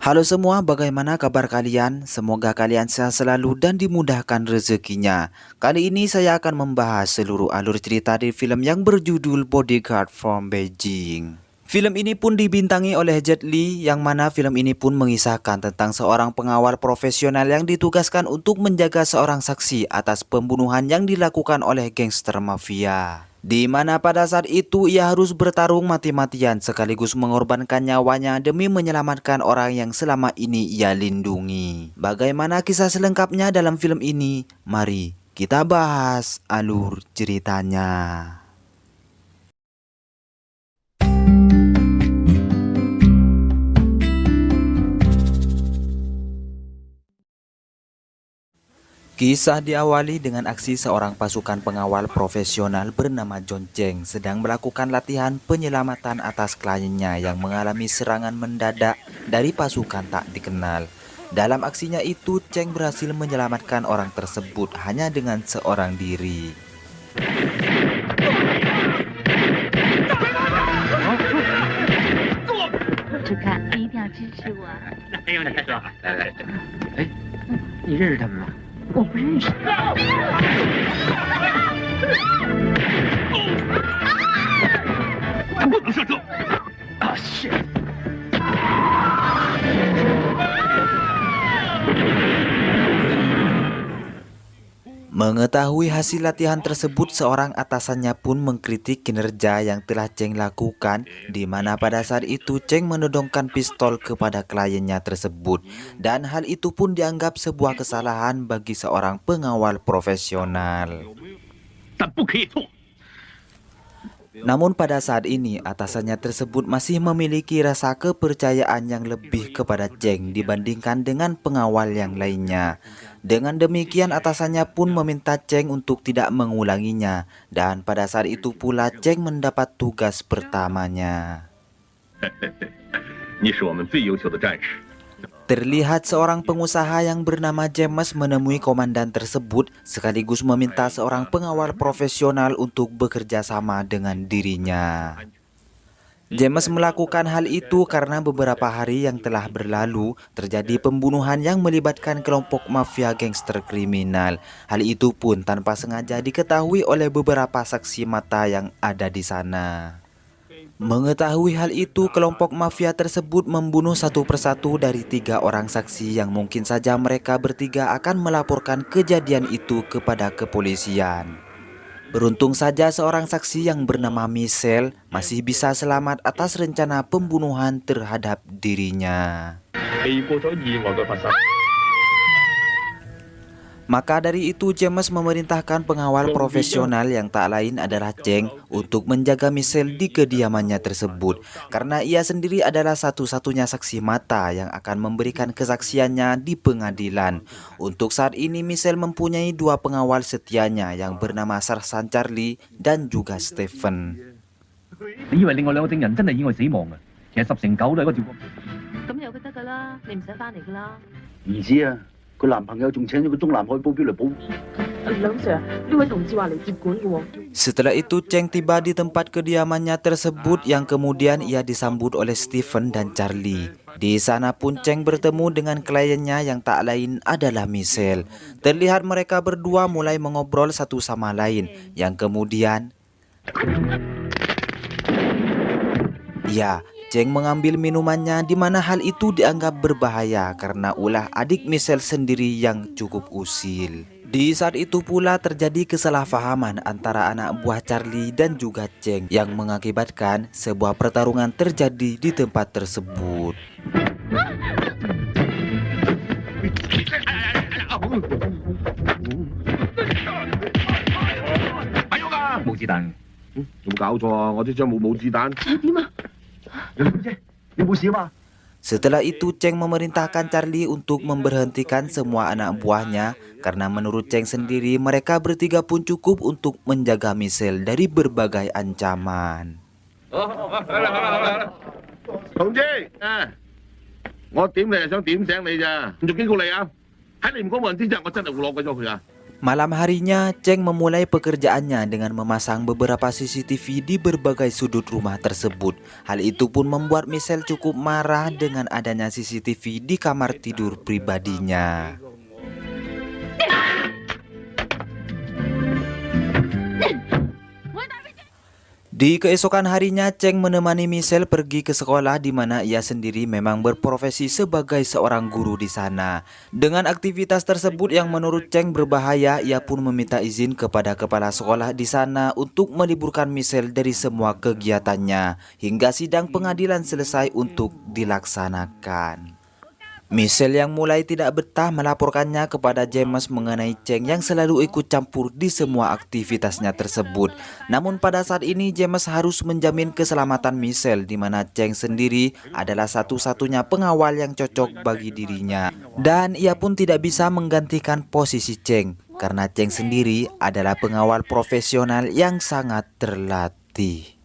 Halo semua, bagaimana kabar kalian? Semoga kalian sehat selalu dan dimudahkan rezekinya. Kali ini saya akan membahas seluruh alur cerita di film yang berjudul Bodyguard from Beijing. Film ini pun dibintangi oleh Jet Li, yang mana film ini pun mengisahkan tentang seorang pengawal profesional yang ditugaskan untuk menjaga seorang saksi atas pembunuhan yang dilakukan oleh gangster mafia. Di mana pada saat itu ia harus bertarung mati-matian sekaligus mengorbankan nyawanya demi menyelamatkan orang yang selama ini ia lindungi. Bagaimana kisah selengkapnya dalam film ini? Mari kita bahas alur ceritanya. Kisah diawali dengan aksi seorang pasukan pengawal profesional bernama John Cheng sedang melakukan latihan penyelamatan atas kliennya yang mengalami serangan mendadak dari pasukan tak dikenal. Dalam aksinya itu, Cheng berhasil menyelamatkan orang tersebut hanya dengan seorang diri. 只看你一定要支持我啊！没有你说，来来，哎，你认识他们吗？我不认识。不能上车！啊，shit！ Mengetahui hasil latihan tersebut, seorang atasannya pun mengkritik kinerja yang telah Cheng lakukan, di mana pada saat itu Cheng menodongkan pistol kepada kliennya tersebut, dan hal itu pun dianggap sebuah kesalahan bagi seorang pengawal profesional. 但不可以错。 Namun pada saat ini atasannya tersebut masih memiliki rasa kepercayaan yang lebih kepada Cheng dibandingkan dengan pengawal yang lainnya. Dengan demikian atasannya pun meminta Cheng untuk tidak mengulanginya, dan pada saat itu pula Cheng mendapat tugas pertamanya. 你是我们最优秀的战士。 Terlihat seorang pengusaha yang bernama James menemui komandan tersebut sekaligus meminta seorang pengawal profesional untuk bekerja sama dengan dirinya. James melakukan hal itu karena beberapa hari yang telah berlalu terjadi pembunuhan yang melibatkan kelompok mafia gangster kriminal. Hal itu pun tanpa sengaja diketahui oleh beberapa saksi mata yang ada di sana. Mengetahui hal itu, kelompok mafia tersebut membunuh satu persatu dari 3 orang saksi yang mungkin saja mereka bertiga akan melaporkan kejadian itu kepada kepolisian. Beruntung saja seorang saksi yang bernama Michelle masih bisa selamat atas rencana pembunuhan terhadap dirinya. Maka dari itu James memerintahkan pengawal profesional yang tak lain adalah Cheng untuk menjaga Michelle di kediamannya tersebut, karena ia sendiri adalah satu-satunya saksi mata yang akan memberikan kesaksiannya di pengadilan. Untuk saat ini Michelle mempunyai 2 pengawal setianya yang bernama Sersan Charlie dan juga Stephen. 你以為另外2個證人真係意外死亡啊？其實10成9都係個趙國培。咁有佢得噶啦，你唔使翻嚟噶啦。唔知啊，佢男朋友仲請咗個中南海保鏢嚟保護。梁 Sir，呢位同志話嚟接管嘅喎。 Setelah itu Cheng tiba di tempat kediamannya tersebut yang kemudian ia disambut oleh Stephen dan Charlie. Di sana pun Cheng bertemu dengan kliennya yang tak lain adalah Michelle. Terlihat mereka berdua mulai mengobrol satu sama lain, yang kemudian ya, Cheng mengambil minumannya, di mana hal itu dianggap berbahaya karena ulah adik Michelle sendiri yang cukup usil. Di saat itu pula terjadi kesalahpahaman antara anak buah Charlie dan juga Cheng yang mengakibatkan sebuah pertarungan terjadi di tempat tersebut. 冇子彈。 有冇搞錯啊？我啲槍冇子彈。點啊？ 你冇事嘛？ Setelah itu Cheng memerintahkan Charlie untuk memberhentikan semua anak buahnya karena menurut Cheng sendiri mereka bertiga pun cukup untuk menjaga Michelle dari berbagai ancaman. 同志，我點你係想點醒你咋？仲警告你啊！喺你唔講冇人知之後，我真係會攞鬼咗佢啊！ Malam harinya, Cheng memulai pekerjaannya dengan memasang beberapa CCTV di berbagai sudut rumah tersebut. Hal itu pun membuat Michelle cukup marah dengan adanya CCTV di kamar tidur pribadinya. Di keesokan harinya, Cheng menemani Michelle pergi ke sekolah di mana ia sendiri memang berprofesi sebagai seorang guru di sana. Dengan aktivitas tersebut yang menurut Cheng berbahaya, ia pun meminta izin kepada kepala sekolah di sana untuk meliburkan Michelle dari semua kegiatannya hingga sidang pengadilan selesai untuk dilaksanakan. Michelle yang mulai tidak betah melaporkannya kepada James mengenai Cheng yang selalu ikut campur di semua aktivitasnya tersebut. Namun pada saat ini James harus menjamin keselamatan Michelle di mana Cheng sendiri adalah satu-satunya pengawal yang cocok bagi dirinya. Dan ia pun tidak bisa menggantikan posisi Cheng karena Cheng sendiri adalah pengawal profesional yang sangat terlatih.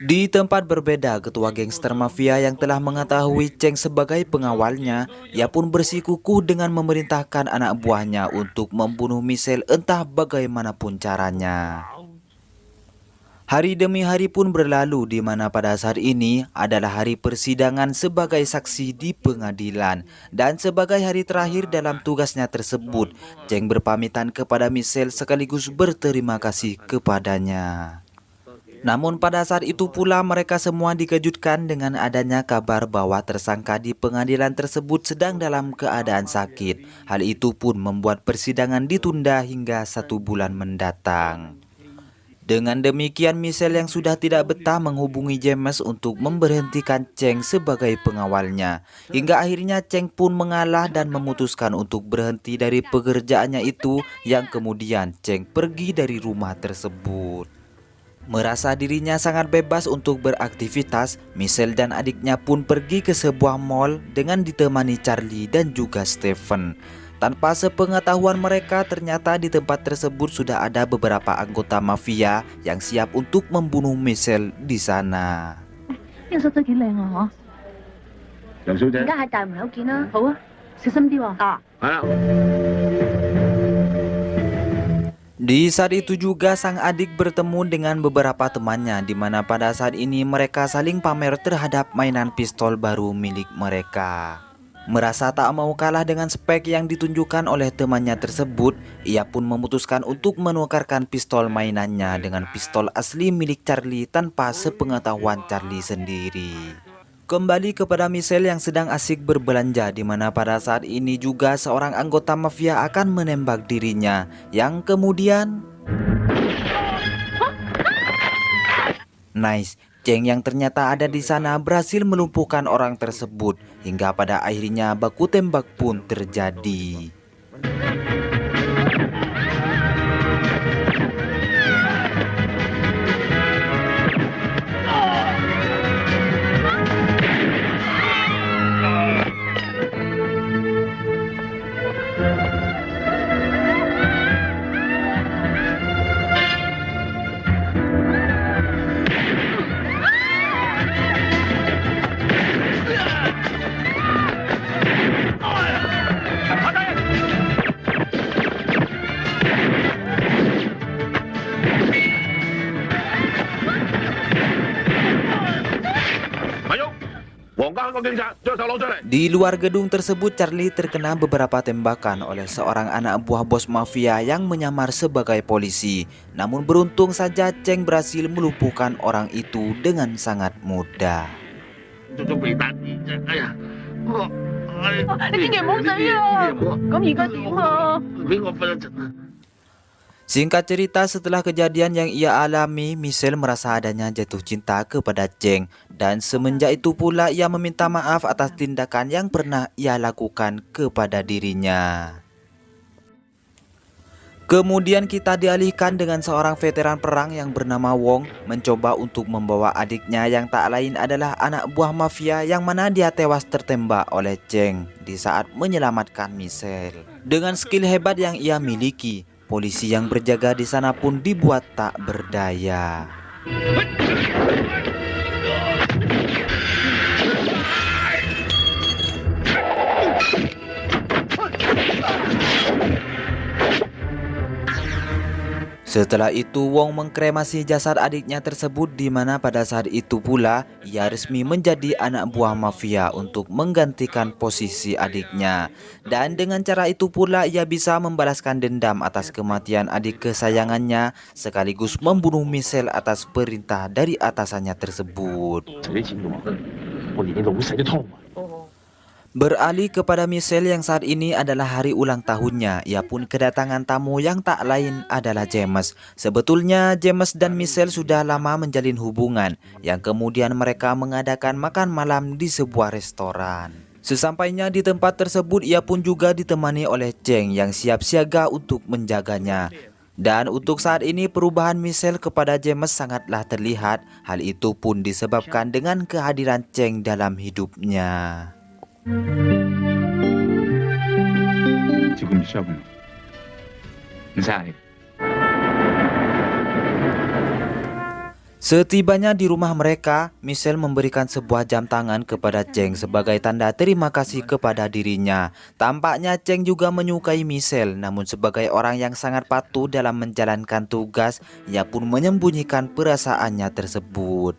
Di tempat berbeda, ketua gangster mafia yang telah mengetahui Cheng sebagai pengawalnya, ia pun bersikukuh dengan memerintahkan anak buahnya untuk membunuh Michelle entah bagaimanapun caranya. Hari demi hari pun berlalu di mana pada saat ini adalah hari persidangan sebagai saksi di pengadilan. Dan sebagai hari terakhir dalam tugasnya tersebut, Cheng berpamitan kepada Michelle sekaligus berterima kasih kepadanya. Namun pada saat itu pula mereka semua dikejutkan dengan adanya kabar bahwa tersangka di pengadilan tersebut sedang dalam keadaan sakit. Hal itu pun membuat persidangan ditunda hingga 1 bulan mendatang. Dengan demikian Michelle yang sudah tidak betah menghubungi James untuk memberhentikan Cheng sebagai pengawalnya. Hingga akhirnya Cheng pun mengalah dan memutuskan untuk berhenti dari pekerjaannya itu yang kemudian Cheng pergi dari rumah tersebut. Merasa dirinya sangat bebas untuk beraktivitas, Michelle dan adiknya pun pergi ke sebuah mall dengan ditemani Charlie dan juga Stephen. Tanpa sepengetahuan mereka, ternyata di tempat tersebut sudah ada beberapa anggota mafia yang siap untuk membunuh Michelle di sana. 呢個室都幾靚啊，楊小姐而，家係大門口見啦。好啊，小心啲喎。啊，係啦。 Di saat itu juga sang adik bertemu dengan beberapa temannya di mana pada saat ini mereka saling pamer terhadap mainan pistol baru milik mereka. Merasa tak mau kalah dengan spek yang ditunjukkan oleh temannya tersebut, ia pun memutuskan untuk menukarkan pistol mainannya dengan pistol asli milik Charlie tanpa sepengetahuan Charlie sendiri. Kembali kepada Michelle yang sedang asik berbelanja di mana pada saat ini juga seorang anggota mafia akan menembak dirinya yang kemudian nice, Cheng yang ternyata ada di sana berhasil melumpuhkan orang tersebut hingga pada akhirnya baku tembak pun terjadi. Di luar gedung tersebut, Charlie terkena beberapa tembakan oleh seorang anak buah bos mafia yang menyamar sebagai polisi. Namun beruntung saja Cheng berhasil melumpuhkan orang itu dengan sangat mudah. 你千祈唔好死啊！咁而家點啊？ Singkat cerita, setelah kejadian yang ia alami, Michelle merasa adanya jatuh cinta kepada Cheng. Dan semenjak itu pula ia meminta maaf atas tindakan yang pernah ia lakukan kepada dirinya. Kemudian kita dialihkan dengan seorang veteran perang yang bernama Wong mencoba untuk membawa adiknya yang tak lain adalah anak buah mafia yang mana dia tewas tertembak oleh Cheng di saat menyelamatkan Michelle. Dengan skill hebat yang ia miliki, polisi yang berjaga di sana pun dibuat tak berdaya. Setelah itu Wong mengkremasi jasad adiknya tersebut, di mana pada saat itu pula ia resmi menjadi anak buah mafia untuk menggantikan posisi adiknya. Dan dengan cara itu pula ia bisa membalaskan dendam atas kematian adik kesayangannya sekaligus membunuh Michelle atas perintah dari atasannya tersebut. Beralih kepada Michelle yang saat ini adalah hari ulang tahunnya, ia pun kedatangan tamu yang tak lain adalah James. Sebetulnya James dan Michelle sudah lama menjalin hubungan, yang kemudian mereka mengadakan makan malam di sebuah restoran. Sesampainya di tempat tersebut, ia pun juga ditemani oleh Cheng yang siap siaga untuk menjaganya. Dan untuk saat ini perubahan Michelle kepada James sangatlah terlihat. Hal itu pun disebabkan dengan kehadiran Cheng dalam hidupnya. 지금 시합은 Sai. Setibanya di rumah mereka, Michelle memberikan sebuah jam tangan kepada Cheng sebagai tanda terima kasih kepada dirinya. Tampaknya Cheng juga menyukai Michelle, namun sebagai orang yang sangat patuh dalam menjalankan tugas, ia pun menyembunyikan perasaannya tersebut.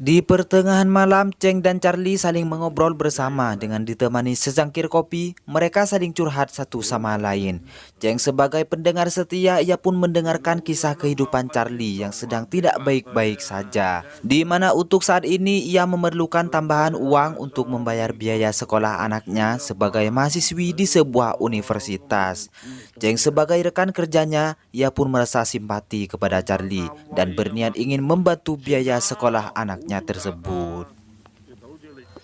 Di pertengahan malam, Cheng dan Charlie saling mengobrol bersama dengan ditemani secangkir kopi. Mereka saling curhat satu sama lain. Cheng sebagai pendengar setia, ia pun mendengarkan kisah kehidupan Charlie yang sedang tidak baik-baik saja. Di mana untuk saat ini ia memerlukan tambahan uang untuk membayar biaya sekolah anaknya sebagai mahasiswi di sebuah universitas. Cheng sebagai rekan kerjanya, ia pun merasa simpati kepada Charlie dan berniat ingin membantu biaya sekolah anaknya tersebut.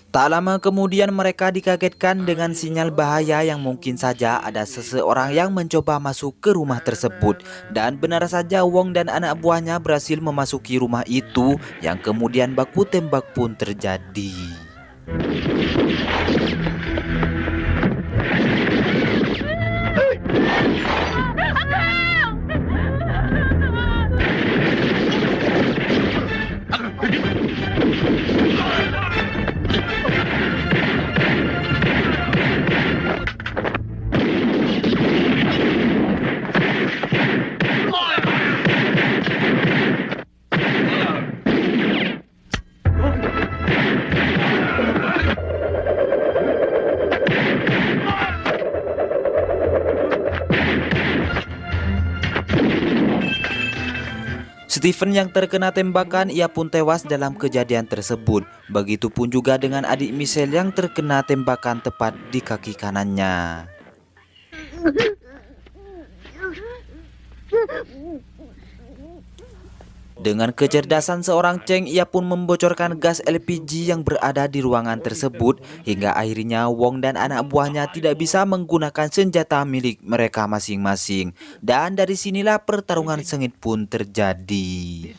Tak lama kemudian mereka dikagetkan dengan sinyal bahaya yang mungkin saja ada seseorang yang mencoba masuk ke rumah tersebut. Dan benar saja Wong dan anak buahnya berhasil memasuki rumah itu, yang kemudian baku tembak pun terjadi. Stephen yang terkena tembakan, ia pun tewas dalam kejadian tersebut. Begitupun juga dengan adik Michelle yang terkena tembakan tepat di kaki kanannya. Dengan kecerdasan seorang Cheng, ia pun membocorkan gas LPG yang berada di ruangan tersebut, hingga akhirnya Wong dan anak buahnya tidak bisa menggunakan senjata milik mereka masing-masing. Dan dari sinilah pertarungan sengit pun terjadi.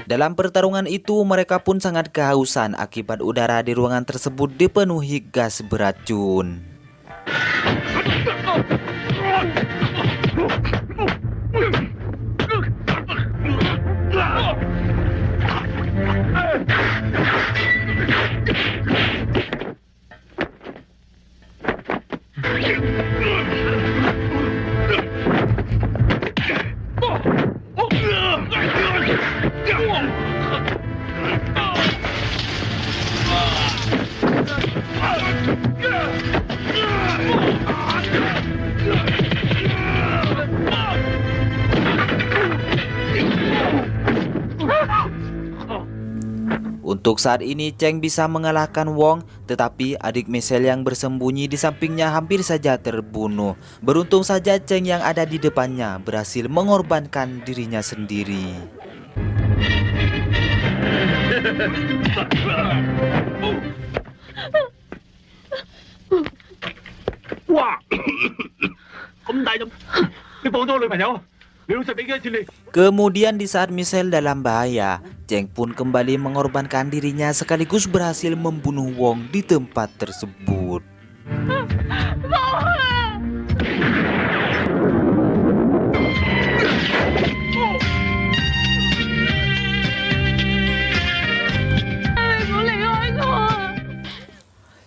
Dalam pertarungan itu mereka pun sangat kehausan akibat udara di ruangan tersebut dipenuhi gas beracun. Untuk saat ini Cheng bisa mengalahkan Wong, tetapi adik Michelle yang bersembunyi di sampingnya hampir saja terbunuh. Beruntung saja Cheng yang ada di depannya berhasil mengorbankan dirinya sendiri. 哇！咁大就你放咗我女朋友，你老實俾幾多錢你？ Kemudian di saat Michelle dalam bahaya, Cheng pun kembali mengorbankan dirinya sekaligus berhasil membunuh Wong di tempat tersebut.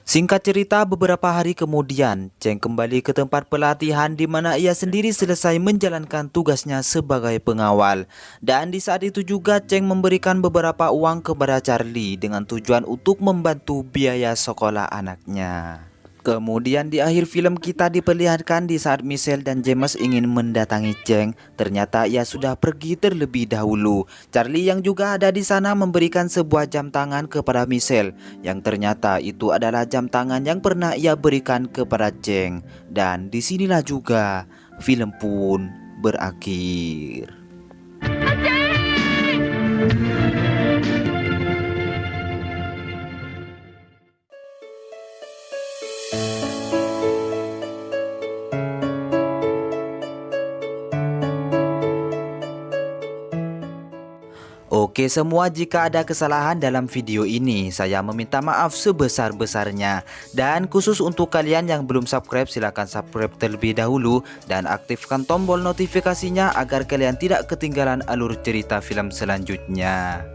Singkat cerita, beberapa hari kemudian, Cheng kembali ke tempat pelatihan di mana ia sendiri selesai menjalankan tugasnya sebagai pengawal. Dan di saat itu juga Cheng memberikan beberapa uang kepada Charlie dengan tujuan untuk membantu biaya sekolah anaknya. Kemudian di akhir film kita diperlihatkan di saat Michelle dan James ingin mendatangi Cheng, ternyata ia sudah pergi terlebih dahulu. Charlie yang juga ada di sana memberikan sebuah jam tangan kepada Michelle, yang ternyata itu adalah jam tangan yang pernah ia berikan kepada Cheng. Dan disinilah juga film pun berakhir. Oke semua, jika ada kesalahan dalam video ini, saya meminta maaf sebesar-besarnya. Dan khusus untuk kalian yang belum subscribe, silahkan subscribe terlebih dahulu dan aktifkan tombol notifikasinya agar kalian tidak ketinggalan alur cerita film selanjutnya.